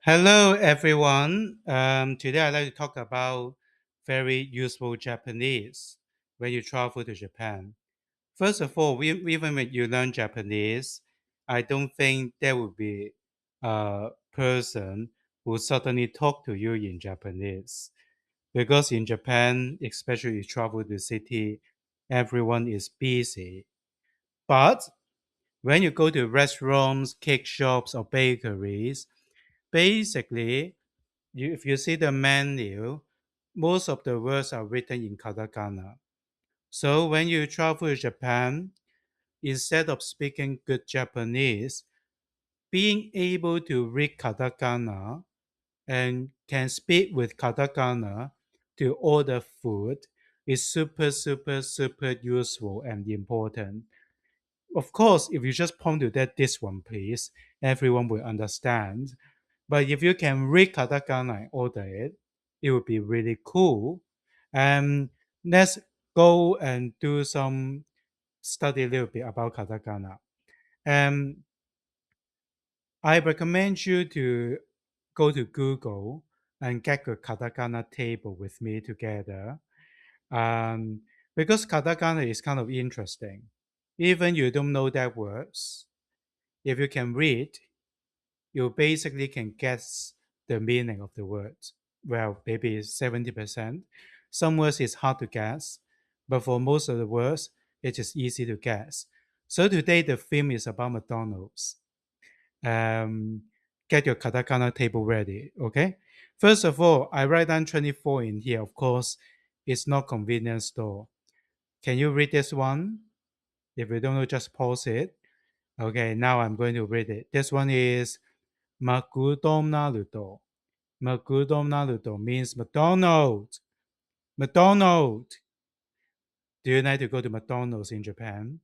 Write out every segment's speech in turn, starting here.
Hello, everyone. Today I'd like to talk about very useful Japanese when you travel to Japan. First of all, even when you learn Japanese, I don't think there will be a person who suddenly talk to you in Japanese. Because in Japan, especially if you travel to the city, everyone is busy. But when you go to restaurants, cake shops, or bakeries, basically if you see the menu, most of the words are written in katakana. So when you travel to Japan, instead of speaking good Japanese, being able to read katakana and can speak with katakana to order food is super useful and important. Of course, if you just point to that this one please, everyone will understand. But if you can read katakana and order it, it would be really cool. And let's go and do some study a little bit about katakana. And I recommend you to go to Google and get a katakana table with me together. Um, because katakana is kind of interesting. Even you don't know that words, if you can read, you basically can guess the meaning of the words. Well, maybe 70%. Some words is hard to guess, but for most of the words, it is easy to guess. So today the theme is about McDonald's. Um, get your katakana table ready, okay? First of all, I write down 24 in here. Of course, it's not convenience store. Can you read this one? If you don't know, just pause it. Okay, now I'm going to read it. This one is McDonald's. McDonald's means McDonald's. McDonald's. Do you like to go to McDonald's in Japan?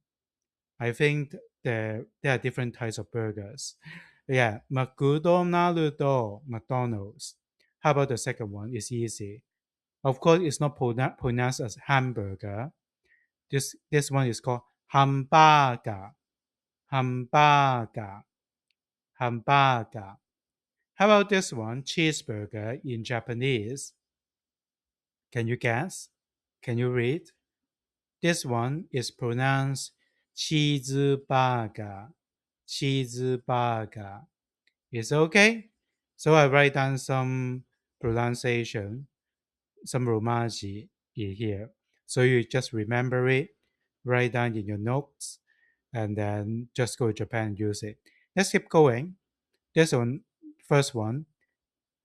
I think there are different types of burgers. Yeah, McDonald's. McDonald's. How about the second one? It's easy. Of course, it's not pronounced as hamburger. This one is called hamburger. Hamburger. Hamburger. How about this one? Cheeseburger in Japanese. Can you guess? Can you read? This one is pronounced cheeseburger. Cheeseburger. It's okay. So I write down some pronunciation, some romaji in here. So you just remember it, write down in your notes, and then just go to Japan and use it. Let's keep going. This one, first one,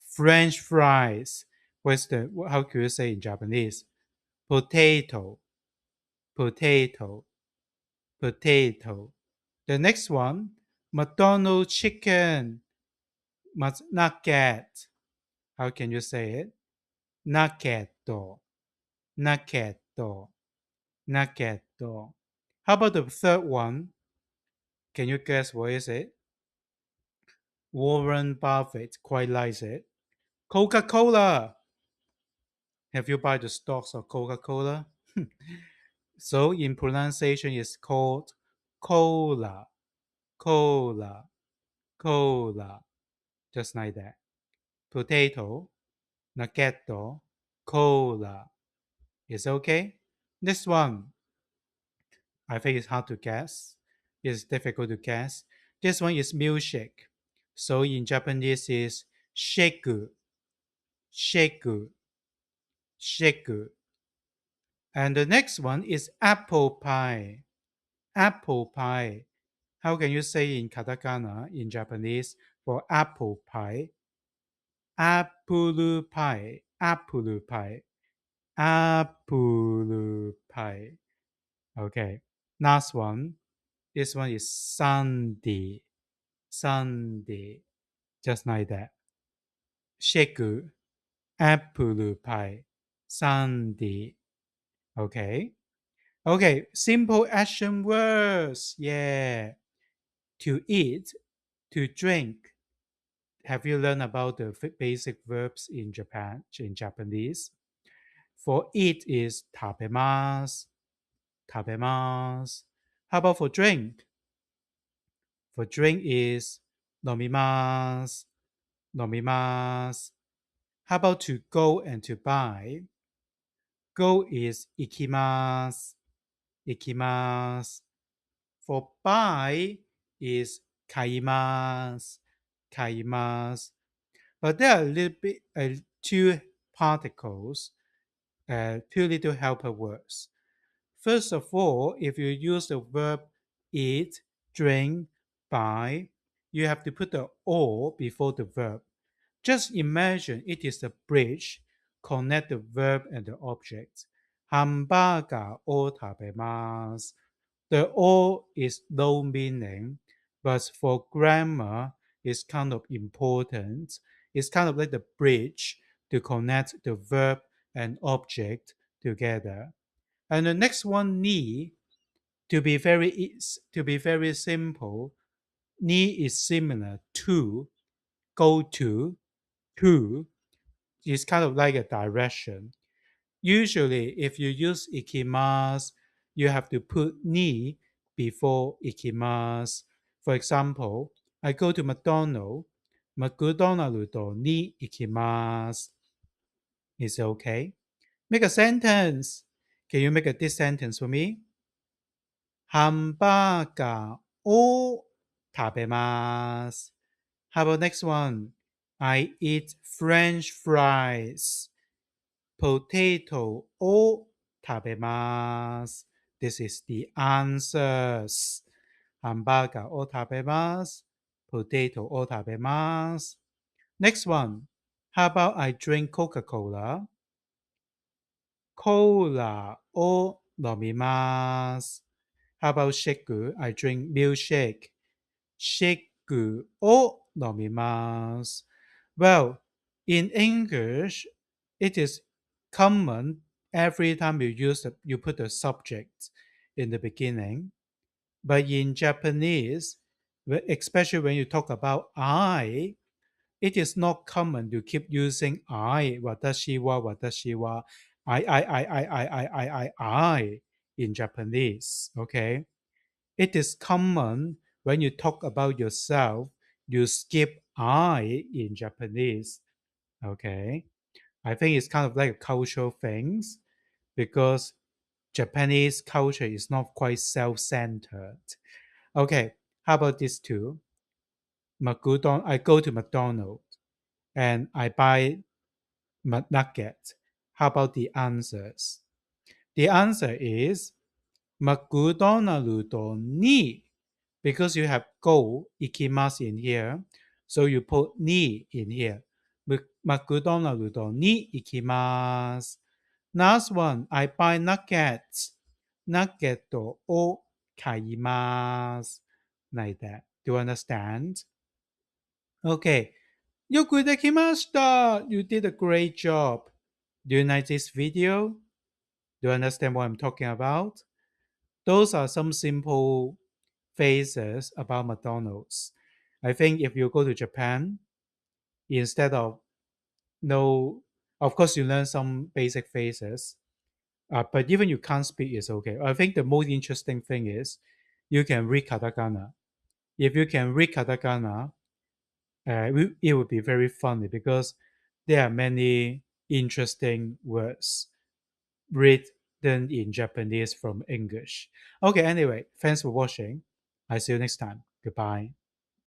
French fries. How could you say in Japanese? Potato, potato, potato. The next one, McDonald's chicken, nugget. How can you say it? Nuggetto, nuggetto, nuggetto. How about the third one? Can you guess what is it? Warren Buffett quite likes it. Coca-Cola. Have you bought the stocks of Coca-Cola? So in pronunciation, it's called cola, cola, cola, just like that. Potato, nuggetto, cola. Is okay? This one, I think it's hard to guess. It's difficult to guess. This one is milkshake. So in Japanese is shake, shake, shake. And the next one is apple pie. Apple pie. How can you say in katakana in Japanese for apple pie? Apple pie. Apple pie. Apple pie. Okay. Last one. This one is Sunday. Sunday. Just like that. Shake. Apple pie. Sunday. Okay. Okay. Simple action words. Yeah. To eat. To drink. Have you learned about the basic verbs in Japanese? For eat is tabemasu, tabemasu. How about for drink? For drink is nomimasu, nomimasu. How about to go and to buy? Go is ikimasu, ikimasu. For buy is kaimasu, kaimasu. But there are a little bit two particles, two little helper words. First of all, if you use the verb eat, drink, buy, you have to put the or before the verb. Just imagine it is a bridge, connect the verb and the object. ハンバーガーを食べます。The or is no meaning, but for grammar, it's kind of important. It's kind of like the bridge to connect the verb and object together. And the next one, ni, to be very simple, ni is similar to, go to is kind of like a direction. Usually, if you use ikimasu, you have to put ni before ikimasu. For example, I go to McDonald's. マクドナルドに行きます。Is it okay? Make a sentence. Can you make a this sentence for me? ハンバーガーを食べます。How about next one? I eat French fries. Potato を食べます。This is the answers. ハンバーガーを食べます。Potato を食べます。Next one. How about I drink Coca-Cola? コーラを飲みます。How about shake? I drink milkshake. シェイクを飲みます。Well, in English, it is common every time you put the subject in the beginning. But in Japanese, especially when you talk about I, it is not common to keep using I, 私は、私は, I in Japanese, okay? It is common when you talk about yourself, you skip I in Japanese, okay? I think it's kind of like a cultural things because Japanese culture is not quite self-centered. Okay, how about this two? I go to McDonald's and I buy McNugget. How about the answers? The answer is マクドナルドに because you have go, ikimasu in here, so you put ni in here. マクドナルドに行きます。Last one, I buy nuggets. ナゲットを買います。Like that. Do you understand? Okay. よくできました。You did a great job. Do you like this video? Do you understand what I'm talking about? Those are some simple phrases about McDonald's. I think if you go to Japan, instead of of course you learn some basic phrases, but even you can't speak, it's okay. I think the most interesting thing is you can read Katakana. If you can read Katakana, it would be very funny because there are many interesting words written in Japanese from English. Okay, anyway, thanks for watching. I see you next time. Goodbye.